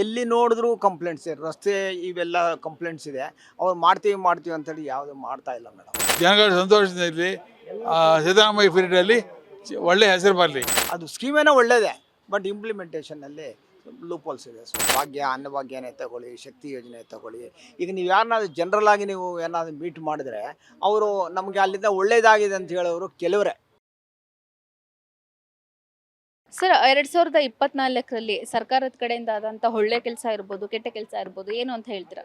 ಎಲ್ಲಿ ನೋಡಿದ್ರೂ ಕಂಪ್ಲೇಂಟ್ಸ್ ಇದೆ. ರಸ್ತೆ ಇವೆಲ್ಲ ಕಂಪ್ಲೇಂಟ್ಸ್ ಇದೆ. ಅವ್ರು ಮಾಡ್ತೀವಿ ಅಂತೇಳಿ ಯಾವುದು ಮಾಡ್ತಾ ಇಲ್ಲ ಮೇಡಮ್. ಜನಗಳ ಸಂತೋಷದಲ್ಲಿ ಸಿದ್ದರಾಮಯ್ಯ ಪೀರಿಯಡಲ್ಲಿ ಒಳ್ಳೆ ಹೆಸರು ಬರಲಿ. ಅದು ಸ್ಕೀಮೇನೋ ಒಳ್ಳೇದೇ, ಬಟ್ ಇಂಪ್ಲಿಮೆಂಟೇಷನಲ್ಲಿ ಲೂಪೋಲ್ಸ್ ಇದೆ. ಸೊ ಭಾಗ್ಯ, ಅನ್ನಭಾಗ್ಯನೇ ತಗೊಳ್ಳಿ, ಶಕ್ತಿ ಯೋಜನೆ ತಗೊಳ್ಳಿ. ಈಗ ನೀವು ಯಾರನ್ನಾದ್ರೂ ಜನರಲ್ ಆಗಿ ನೀವು ಏನಾದರೂ ಮೀಟ್ ಮಾಡಿದ್ರೆ ಅವರು ನಮಗೆ ಅಲ್ಲಿಂದ ಒಳ್ಳೇದಾಗಿದೆ ಅಂತ ಹೇಳೋರು ಕೆಲವರೇ. ಸರ್ 2024ರಲ್ಲಿ ಸರ್ಕಾರದ ಕಡೆಯಿಂದ ಆದಂಥ ಒಳ್ಳೆ ಕೆಲಸ ಇರ್ಬೋದು, ಕೆಟ್ಟ ಕೆಲಸ ಇರ್ಬೋದು, ಏನು ಅಂತ ಹೇಳ್ತೀರಾ?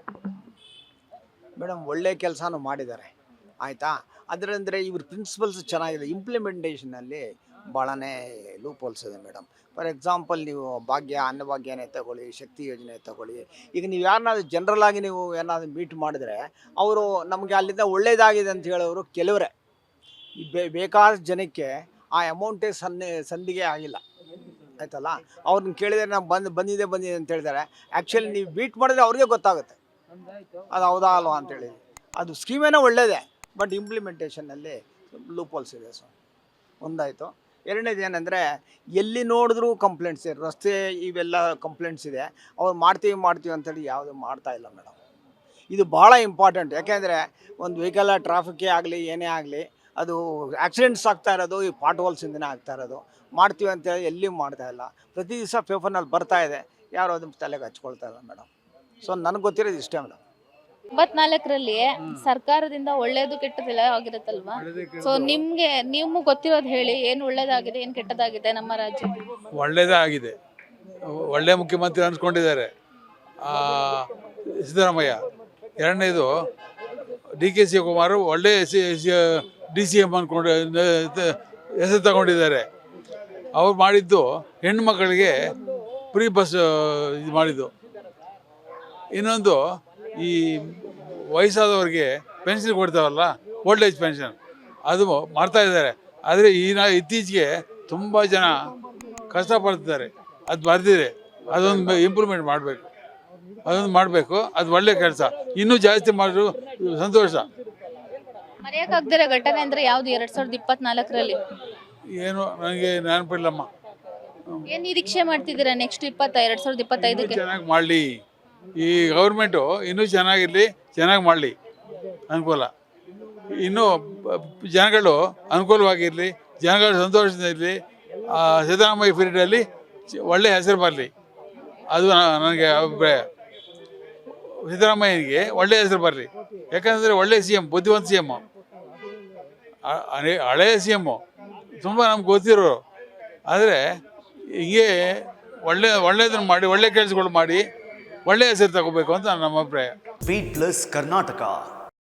ಮೇಡಮ್ ಒಳ್ಳೆ ಕೆಲಸನೂ ಮಾಡಿದ್ದಾರೆ, ಆಯಿತಾ. ಅದರಂದರೆ ಇವ್ರ ಪ್ರಿನ್ಸಿಪಲ್ಸ್ ಚೆನ್ನಾಗಿದೆ. ಇಂಪ್ಲಿಮೆಂಟೇಷನಲ್ಲಿ ಭಾಳನೇ ಲೂಪೋಲ್ಸ್ ಇದೆ ಮೇಡಮ್. ಫಾರ್ ಎಕ್ಸಾಂಪಲ್ ನೀವು ಭಾಗ್ಯ, ಅನ್ನಭಾಗ್ಯನೇ ತಗೊಳ್ಳಿ, ಶಕ್ತಿ ಯೋಜನೆ ತಗೊಳ್ಳಿ. ಈಗ ನೀವು ಯಾರನ್ನಾದ್ರೂ ಜನರಲ್ ಆಗಿ ನೀವು ಏನಾದರೂ ಮೀಟ್ ಮಾಡಿದ್ರೆ ಅವರು ನಮಗೆ ಅಲ್ಲಿಂದ ಒಳ್ಳೇದಾಗಿದೆ ಅಂತ ಹೇಳೋರು ಕೆಲವರೇ. ಬೇಕಾದ ಜನಕ್ಕೆ ಆ ಅಮೌಂಟೇ ಸಂದಿಗೆ ಆಗಿಲ್ಲ, ಆಯ್ತಲ್ಲ. ಅವ್ರನ್ನ ಕೇಳಿದರೆ ನಾವು ಬಂದಿದೆ ಅಂತ ಹೇಳಿದ್ದಾರೆ. ಆ್ಯಕ್ಚುಲಿ ನೀವು ಮೀಟ್ ಮಾಡಿದ್ರೆ ಅವ್ರಿಗೆ ಗೊತ್ತಾಗುತ್ತೆ ಅದು ಹೌದಾ ಅಲ್ವಾ ಅಂತೇಳಿ. ಅದು ಸ್ಕೀಮೇನೋ ಒಳ್ಳೇದೇ, ಬಟ್ ಇಂಪ್ಲಿಮೆಂಟೇಷನಲ್ಲಿ ಲೂಪೋಲ್ಸ್ ಇದೆ. ಸೊ ಒಂದಾಯಿತು. ಎರಡನೇದು ಏನಂದರೆ ಎಲ್ಲಿ ನೋಡಿದ್ರೂ ಕಂಪ್ಲೇಂಟ್ಸ್ ಇದೆ. ರಸ್ತೆ ಇವೆಲ್ಲ ಕಂಪ್ಲೇಂಟ್ಸ್ ಇದೆ. ಅವ್ರು ಮಾಡ್ತೀವಿ ಅಂತೇಳಿ ಯಾವುದು ಮಾಡ್ತಾ ಇಲ್ಲ ಮೇಡಮ್. ಇದು ಭಾಳ ಇಂಪಾರ್ಟೆಂಟ್. ಯಾಕೆಂದರೆ ಒಂದು ವೆಹಿಕಲ್ ಟ್ರಾಫಿಕ್ಕೇ ಆಗಲಿ, ಏನೇ ಆಗಲಿ, ಅದು ಆಕ್ಸಿಡೆಂಟ್ಸ್ ಆಗ್ತಾ ಇರೋದು ಈ ಪಾಟ್ ಹೋಲ್ಸಿಂದನೇ ಆಗ್ತಾ ಇರೋದು. ಮಾಡ್ತೀವಿ ಅಂತೇಳಿ ಎಲ್ಲಿ ಮಾಡ್ತಾ ಇಲ್ಲ. ಪ್ರತಿ ದಿವಸ ಪೇಪರ್ನಲ್ಲಿ ಬರ್ತಾ ಇದೆ, ಯಾರು ಅದನ್ನು ತಲೆಗೆ ಹಚ್ಕೊಳ್ತಾ ಇಲ್ಲ ಮೇಡಮ್. ಸೊ ನನಗೆ ಗೊತ್ತಿರೋದು ಇಷ್ಟೇ ಮೇಡಮ್. 24ರಲ್ಲಿ ಸರ್ಕಾರದಿಂದ ಒಳ್ಳೇದು ಕೆಟ್ಟದೆಲ್ಲ ಆಗಿರುತ್ತಲ್ವಾ? ಸೊ ನೀವು ಗೊತ್ತಿರೋದು ಹೇಳಿ, ಏನು ಒಳ್ಳೇದಾಗಿದೆ, ಏನು ಕೆಟ್ಟದಾಗಿದೆ ನಮ್ಮ ರಾಜ್ಯ? ಒಳ್ಳೆಯದೇ ಆಗಿದೆ. ಒಳ್ಳೆ ಮುಖ್ಯಮಂತ್ರಿ ಅನ್ಸ್ಕೊಂಡಿದ್ದಾರೆ ಸಿದ್ದರಾಮಯ್ಯ. ಎರಡನೇದು DK ಶಿವಕುಮಾರ್ ಒಳ್ಳೆ DCM ಅಂದ್ಕೊಂಡು ಹೆಸರು ತಗೊಂಡಿದ್ದಾರೆ. ಅವ್ರು ಮಾಡಿದ್ದು ಹೆಣ್ಣು ಮಕ್ಕಳಿಗೆ ಫ್ರೀ ಬಸ್ ಇದು ಮಾಡಿದ್ದು. ಇನ್ನೊಂದು ಈ ವಯಸ್ಸಾದವ್ರಿಗೆ ಪೆನ್ಷನ್ ಕೊಡ್ತಾವಲ್ಲ, ಓಲ್ಡ್ ಏಜ್ ಪೆನ್ಷನ್, ಅದು ಮಾಡ್ತಾ ಇದ್ದಾರೆ. ಆದರೆ ಇತ್ತೀಚೆಗೆ ತುಂಬ ಜನ ಕಷ್ಟಪಡ್ತಿದ್ದಾರೆ. ಅದು ಬರ್ದಿದೆ, ಅದೊಂದು ಇಂಪ್ರೂವ್ಮೆಂಟ್ ಮಾಡಬೇಕು. ಅದು ಒಳ್ಳೆ ಕೆಲಸ. ಇನ್ನೂ ಜಾಸ್ತಿ ಮಾಡಿದ್ರು ಸಂತೋಷ. ಮರೆಯೋಕ್ಕಾಗದಿರೋ ಘಟನೆ ಅಂದರೆ ಯಾವುದು 2024ರಲ್ಲಿ? ಏನು ನನಗೆ ನೆನಪಿಲ್ಲಮ್ಮ. ಏನು ನಿರೀಕ್ಷೆ ಮಾಡ್ತಿದ್ದೀರಾ ನೆಕ್ಸ್ಟ್ 2025ಕ್ಕೆ? ಚೆನ್ನಾಗಿ ಮಾಡಲಿ. ಈ ಗೌರ್ಮೆಂಟು ಇನ್ನೂ ಚೆನ್ನಾಗಿರಲಿ, ಚೆನ್ನಾಗಿ ಮಾಡಲಿ, ಅನುಕೂಲ. ಇನ್ನೂ ಜನಗಳು ಅನುಕೂಲವಾಗಿರಲಿ, ಜನಗಳ ಸಂತೋಷದಿರಲಿ. ಸಿದ್ದರಾಮಯ್ಯ ಪೀರಿಯಡಲ್ಲಿ ಒಳ್ಳೆ ಹೆಸರು ಬರಲಿ. ಅದು ನನಗೆ ಅಭಿಪ್ರಾಯ. ಸಿದ್ದರಾಮಯ್ಯನಿಗೆ ಒಳ್ಳೆಯ ಹೆಸರು ಬರಲಿ. ಯಾಕಂದರೆ ಒಳ್ಳೆ CM, ಬುದ್ಧಿವಂತ CM, ಹಳೆಯ CM, ತುಂಬ ನಮ್ಗೆ ಗೊತ್ತಿರೋರು. ಆದರೆ ಹೀಗೆ ಒಳ್ಳೆಯದನ್ನು ಮಾಡಿ, ಒಳ್ಳೆ ಕೆಲಸಗಳು ಮಾಡಿ, ಒಳ್ಳೆಯ ಹೆಸರು ತಗೋಬೇಕು ಅಂತ ನಮ್ಮ ಅಭಿಪ್ರಾಯ. Beat Plus Karnataka.